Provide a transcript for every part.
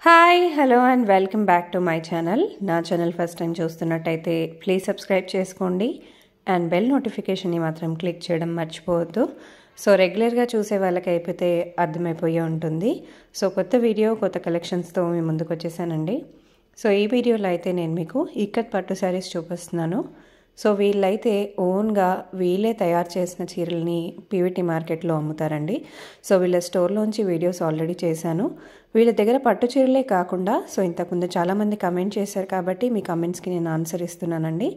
Hi, hello and welcome back to my channel. నా channel first time చూస్తున్నట్టయితే please subscribe చేసుకోండి and bell నోటిఫికేషన్ని మాత్రం click చేయడం మర్చిపోవద్దు. సో రెగ్యులర్గా చూసే వాళ్ళకి అయిపోతే అర్థమైపోయే ఉంటుంది. సో కొత్త వీడియో కొత్త కలెక్షన్స్తో మీ ముందుకు వచ్చేసానండి. సో ఈ వీడియోలో అయితే నేను మీకు ఇక్కత్ పట్టు శారీస్ చూపిస్తున్నాను. సో వీళ్ళైతే ఓన్గా వీళ్ళే తయారు చేసిన చీరల్ని పీవీటీ మార్కెట్లో అమ్ముతారండి. సో వీళ్ళ స్టోర్లోంచి వీడియోస్ ఆల్రెడీ చేశాను. వీళ్ళ దగ్గర పట్టు చీరలే కాకుండా సో ఇంతకుముందు చాలామంది కమెంట్ చేశారు కాబట్టి మీ కమెంట్స్కి నేను ఆన్సర్ ఇస్తున్నానండి.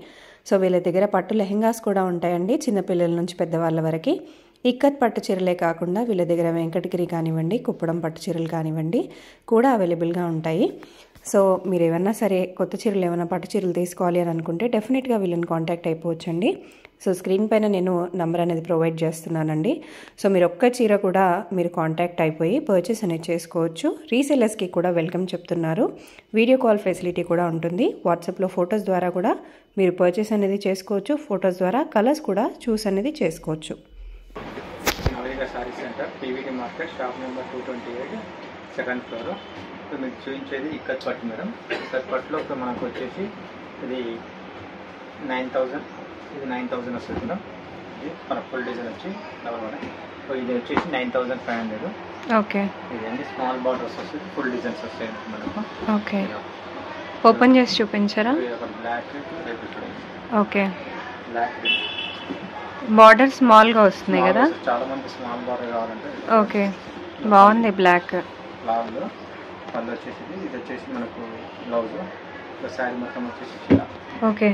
సో వీళ్ళ దగ్గర పట్టు లెహెంగాస్ కూడా ఉంటాయండి, చిన్నపిల్లల నుంచి పెద్దవాళ్ళ వరకు. ఇక్కత్ పట్టు చీరలే కాకుండా వీళ్ళ దగ్గర వెంకటగిరి కానివ్వండి, కుప్పడం పట్టు చీరలు కానివ్వండి కూడా అవైలబుల్గా ఉంటాయి. సో మీరు ఏమన్నా సరే కొత్త చీరలు ఏమైనా పట్టు చీరలు తీసుకోవాలి అని అనుకుంటే డెఫినెట్గా వీళ్ళని కాంటాక్ట్ అయిపోవచ్చండి. సో స్క్రీన్ పైన నేను నంబర్ అనేది ప్రొవైడ్ చేస్తున్నానండి. సో మీరు ఒక్క చీర కూడా మీరు కాంటాక్ట్ అయిపోయి పర్చేస్ అనేది చేసుకోవచ్చు. రీసెలర్స్కి కూడా వెల్కమ్ చెప్తున్నారు. వీడియో కాల్ ఫెసిలిటీ కూడా ఉంటుంది. వాట్సాప్లో ఫొటోస్ ద్వారా కూడా మీరు పర్చేస్ అనేది చేసుకోవచ్చు. ఫొటోస్ ద్వారా కలర్స్ కూడా చూస్ అనేది చేసుకోవచ్చు. Sorry centre PVT market shop number 228 second floor. ఇప్పుడు మీకు చూపించేది ఇక్కత్ పట్టు మేడం. ఇక్కత్ పట్టులో ఇప్పుడు మనకు వచ్చేసి ఇది 9000, ఇది 9000 వస్తుంది మేడం. ఇది మన ఫుల్ డిజైన్ వచ్చి డబల్ వన్. సో ఇది వచ్చేసి 9500. ఓకే, ఇదండి స్మాల్ బార్డర్స్ వస్తుంది, ఫుల్ డిజైన్స్ వస్తాయి మనకు. ఓకే, ఓపెన్ చేసి చూపించారా? Black red. Okay, black border స్మాల్గా వస్తున్నాయి కదా. చాలా మంది స్మాల్ బార్డర్ కావాలంటే ఓకే, బాగుంది. బ్లాక్ బ్లౌజ్ పళ్ళు వచ్చేసి ఇది వచ్చేసి మనకు బ్లౌజ్ ప్లస్ శారీ మొత్తం వచ్చేసి చీర. ఓకే,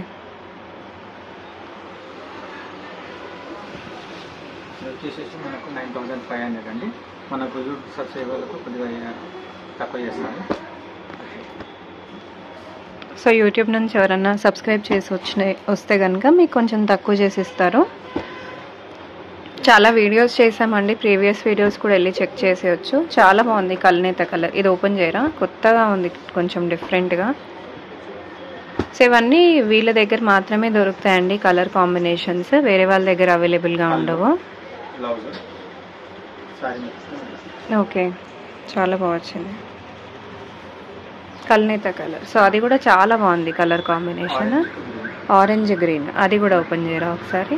ఇది వచ్చేసి మనకు 9500 అండి. మనకు యూట్యూబ్ సబ్స్క్రైబర్లకు కొద్దిగా తక్కువ చేస్తాను. సో యూట్యూబ్ నుంచి ఎవరన్నా సబ్స్క్రైబ్ చేసి వస్తే కనుక మీకు కొంచెం తక్కువ చేసి ఇస్తారు. చాలా వీడియోస్ చేసామండి, ప్రీవియస్ వీడియోస్ కూడా వెళ్ళి చెక్ చేసేయచ్చు. చాలా బాగుంది కల్నేత కలర్. ఇది ఓపెన్ చేయరా? కొత్తగా ఉంది, కొంచెం డిఫరెంట్గా. సో ఇవన్నీ వీళ్ళ దగ్గర మాత్రమే దొరుకుతాయండి కలర్ కాంబినేషన్స్, వేరే వాళ్ళ దగ్గర అవైలబుల్గా ఉండవు. ఓకే, చాలా బాగా వచ్చింది కల్నేత కలర్. సో అది కూడా చాలా బాగుంది కలర్ కాంబినేషన్, ఆరెంజ్ గ్రీన్. అది కూడా ఓపెన్ చేయరా ఒకసారి?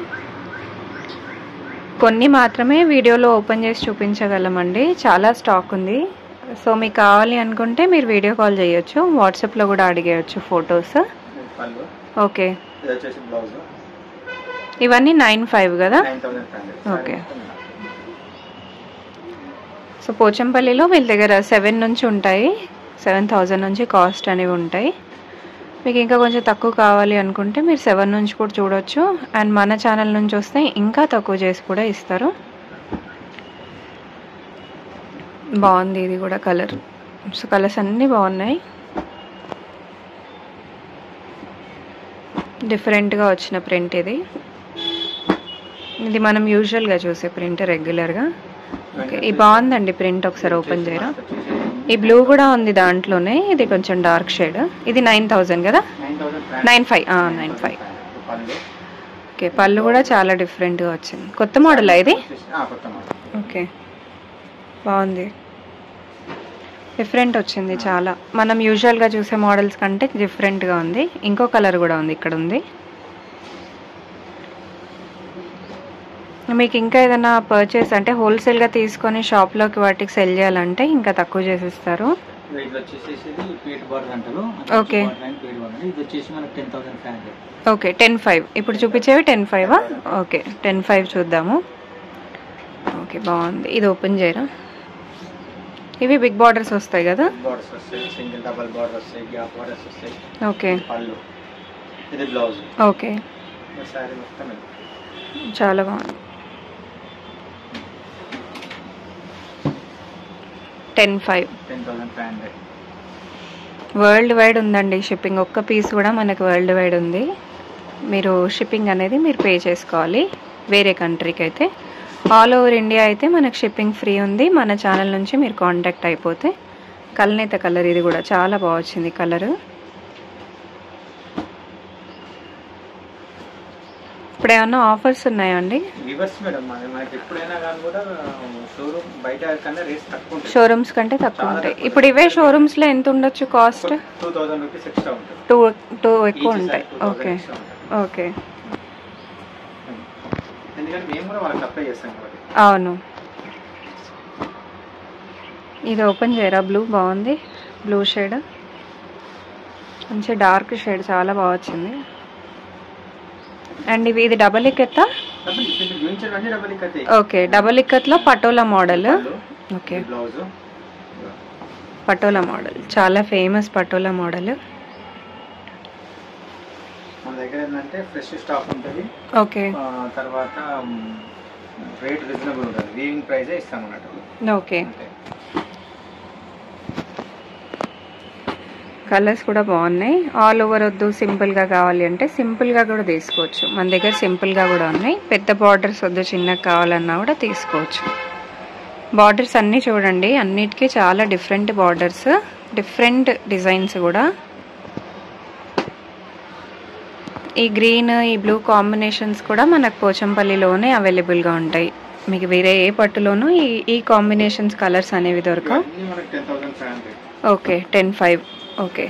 కొన్ని మాత్రమే వీడియోలో ఓపెన్ చేసి చూపించగలమండి, చాలా స్టాక్ ఉంది. సో మీకు కావాలి అనుకుంటే మీరు వీడియో కాల్ చేయొచ్చు, వాట్సాప్లో కూడా అడిగేయచ్చు ఫొటోస్. ఓకే, ఇవన్నీ 95 కదా. ఓకే, సో పోచంపల్లిలో వీళ్ళ దగ్గర 7 నుంచి ఉంటాయి, 7000 నుంచి కాస్ట్ అనేవి ఉంటాయి. మీకు ఇంకా కొంచెం తక్కువ కావాలి అనుకుంటే మీరు 7 నుంచి కూడా చూడొచ్చు. అండ్ మన ఛానల్ నుంచి వస్తే ఇంకా తక్కువ చేసి కూడా ఇస్తారు. బాగుంది ఇది కూడా కలర్. సో కలర్స్ అన్నీ బాగున్నాయి, డిఫరెంట్గా వచ్చిన ప్రింట్ ఇది. ఇది మనం యూజువల్గా చూసే ప్రింట్ రెగ్యులర్గా. ఓకే, ఇది బాగుందండి ప్రింట్. ఒకసారి ఓపెన్ చేయరా? ఈ బ్లూ కూడా ఉంది దాంట్లోనే, ఇది కొంచెం డార్క్ షేడ్. ఇది 9000 కదా. 95. ఓకే, పళ్ళు కూడా చాలా డిఫరెంట్గా వచ్చింది. కొత్త మోడల్ ఇది. ఓకే, బాగుంది, డిఫరెంట్ వచ్చింది చాలా. మనం యూజువల్గా చూసే మోడల్స్ కంటే డిఫరెంట్గా ఉంది. ఇంకో కలర్ కూడా ఉంది, ఇక్కడ ఉంది. మీకు ఇంకా ఏదైనా పర్చేస్ అంటే హోల్సేల్గా తీసుకొని షాప్లోకి వాటికి సెల్ చేయాలంటే ఇంకా తక్కువ చేసిస్తారు. Okay, okay, 10,500. ఇప్పుడు చూపించేవి 10,500. ఓకే, 10,500 చూద్దాము. ఓకే, బాగుంది. ఇది ఓపెన్ చేయరా? ఇవి బిగ్ బార్డర్స్ వస్తాయి కదా. ఓకే, ఓకే, చాలా బాగుంది. 10,500 వరల్డ్ వైడ్ ఉందండి షిప్పింగ్. ఒక్క పీస్ కూడా మనకు వరల్డ్ వైడ్ ఉంది. మీరు షిప్పింగ్ అనేది మీరు పే చేసుకోవాలి వేరే కంట్రీకి అయితే. ఆల్ ఓవర్ ఇండియా అయితే మనకు షిప్పింగ్ ఫ్రీ ఉంది. మన ఛానల్ నుంచి మీరు కాంటాక్ట్ అయిపోతే. కల్నేత కలర్, ఇది కూడా చాలా బాగా వచ్చింది కలరు. ఇప్పుడు ఏమన్నా ఆఫర్స్ ఉన్నాయా అండి? రివర్స్ మేడం, మనకి ఎప్పుడైనా కానీ కూడా షోరూమ్ బయట కన్నా రేట్స్ తక్కువ ఉంటాయి, షోరూమ్స్ కంటే తక్కువ ఉంటాయి. ఇప్పుడు ఇవే షోరూమ్స్ లో ఎంత ఉండొచ్చు కాస్ట్? 2000 రూపీస్ ఎక్స్ట్రా ఉంటుంది. టూ ఎక్కువ ఉంటాయి. Okay okay. ఎందుకంటే మేము కూడా వాళ్ళకి అప్లై చేస్తాం కాబట్టి. అవును. ఇది ఓపెన్ చేయరా? బ్లూ బాగుంది, బ్లూ షేడ్ మంచి డార్క్ షేడ్, చాలా బాగా వచ్చింది. అండ్ ఇది double ikat. Okay, double ikat లో Patola model. Okay, Patola model చాలా ఫేమస్ పటోలా మోడల్. మన దగ్గర ఏంటంటే ఫ్రెష్ స్టాక్ ఉంటుంది. ఓకే, తర్వాత రేట్ రీజనబుల్ ఉంటుంది, వీవింగ్ ప్రైజే ఇస్తాం అన్నట్టు. ఓకే, కలర్స్ కూడా బాగున్నాయి. ఆల్ ఓవర్ వద్దు, సింపుల్గా కావాలి అంటే సింపుల్గా కూడా తీసుకోవచ్చు. మన దగ్గర సింపుల్గా కూడా ఉన్నాయి. పెద్ద బార్డర్స్ వద్దు, చిన్నగా కావాలన్నా కూడా తీసుకోవచ్చు. బార్డర్స్ అన్నీ చూడండి, అన్నిటికీ చాలా డిఫరెంట్ బార్డర్స్, డిఫరెంట్ డిజైన్స్ కూడా. ఈ గ్రీన్, ఈ బ్లూ కాంబినేషన్స్ కూడా మనకు పోచంపల్లిలోనే అవైలబుల్గా ఉంటాయి. మీకు వేరే ఏ పట్టులోనూ ఈ కాంబినేషన్స్ కలర్స్ అనేవి దొరకవు. ఓకే, 10,500. ఓకే,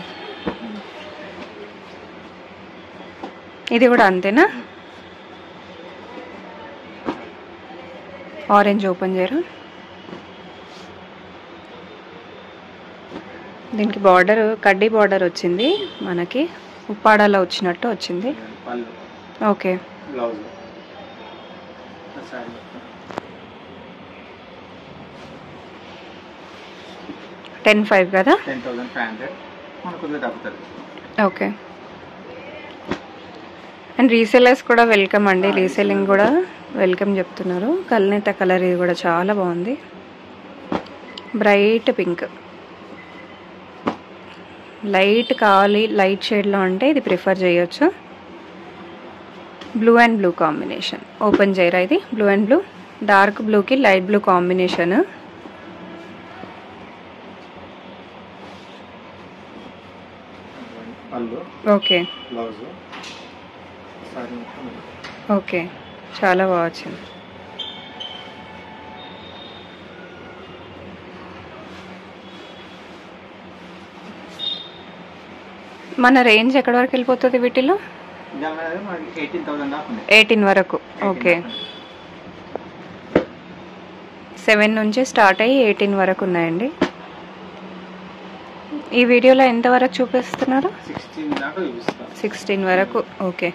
ఇది కూడా అంతేనా? ఆరెంజ్ ఓపెన్ చేయరు. దీనికి బార్డర్ కడ్డీ బార్డర్ వచ్చింది, మనకి ఉప్పాడాలో వచ్చినట్టు వచ్చింది. ఓకే, 10,500 కదా? 10,500 మనకు తగ్గుతుంది. ఓకే. అండ్ రీసెలర్స్ కూడా వెల్కమ్ అండి, రీసెల్లింగ్ కూడా వెల్కమ్ చెప్తున్నారు. కల్నేత కలర్ ఇది కూడా చాలా బాగుంది, బ్రైట్ పింక్. లైట్ కావాలి, లైట్ షేడ్లో అంటే ఇది ప్రిఫర్ చేయొచ్చు. Blue and blue combination open చేయరా? ఇది బ్లూ అండ్ బ్లూ, డార్క్ బ్లూకి light blue combination. Okay okay, చాలా బాగా వచ్చింది. మన రేంజ్ ఎక్కడి వరకు వెళ్ళిపోతుంది వీటిలో? 18 వరకు. ఓకే, 7 నుంచి స్టార్ట్ అయ్యి 18 వరకు ఉన్నాయండి. ఈ వీడియోలో ఎంత వరకు చూపిస్తున్నారు? 16 వరకు. ఓకే,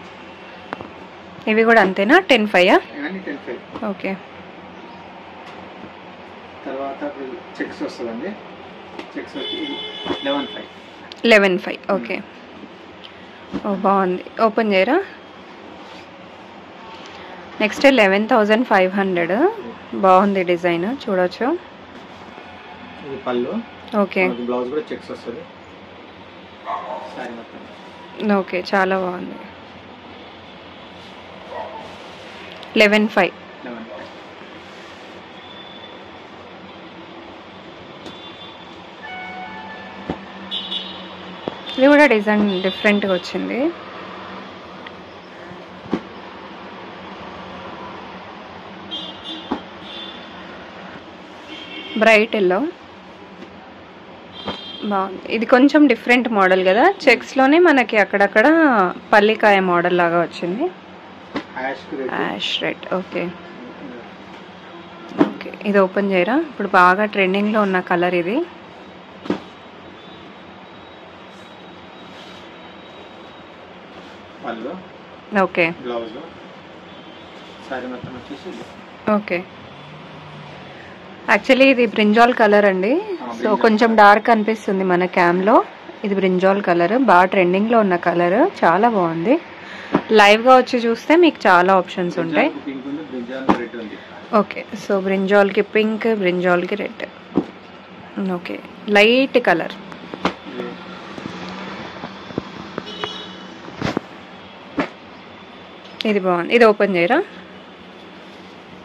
ఇవి కూడా అంతేనా? 10,500. ఓకే, తర్వాత చెక్స్ వస్తుందండి, చెక్స్ వచ్చి 11,500. 11,500. ఓకే, ఓ బాగుంది, ఓపెన్ చేయరా? నెక్స్ట్ 11,500. బాగుంది డిజైన్, చూడొచ్చు. ఇది పళ్ళు. ఓకే, బ్లౌజ్ కూడా చెక్స్ వస్తుంది. ఓకే, చాలా బాగుంది. 11,500. ఇది కూడా డిజైన్ డిఫరెంట్గా వచ్చింది. బ్రైట్ ఎల్లో బాగుంది. ఇది కొంచెం డిఫరెంట్ మోడల్ కదా, చెక్స్లోనే మనకి అక్కడక్కడ పల్లికాయ మోడల్ లాగా వచ్చింది. Ash red. ఓకే ఓకే, ఇది ఓపెన్ చేయరా? ఇప్పుడు బాగా ట్రెండింగ్లో ఉన్న కలర్ ఇది. ఓకే ఓకే, యాక్చువల్లీ ఇది బ్రింజాల్ కలర్ అండి, సో కొంచెం డార్క్ అనిపిస్తుంది మన క్యామ్లో. ఇది బ్రింజాల్ కలర్, బాగా ట్రెండింగ్లో ఉన్న కలర్, చాలా బాగుంది. లైవ్గా వచ్చి చూస్తే మీకు చాలా ఆప్షన్స్ ఉంటాయి. ఓకే, సో బ్రింజాల్కి పింక్, బ్రింజాల్కి రెడ్. Okay, light colour. ఇది బాగుంది, ఇది ఓపెన్ చేయరా?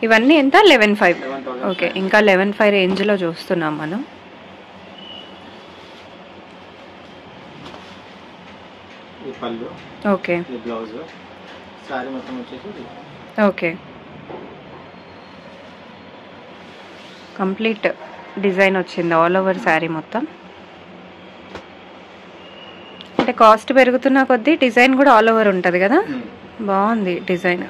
ఇవన్నీ ఎంత? 11,500. ఓకే, ఇంకా 11,500 రేంజ్లో చూస్తున్నాం మనం. పళ్ళు. ఓకే, బ్లౌజ్ శారీ మొత్తం వచ్చేసి ఓకే, కంప్లీట్ డిజైన్ వచ్చింది ఆల్ ఓవర్ శారీ మొత్తం. అంటే కాస్ట్ పెరుగుతున్న కొద్దీ డిజైన్ కూడా ఆల్ ఓవర్ ఉంటుంది కదా, బాగుంది డిజైన్.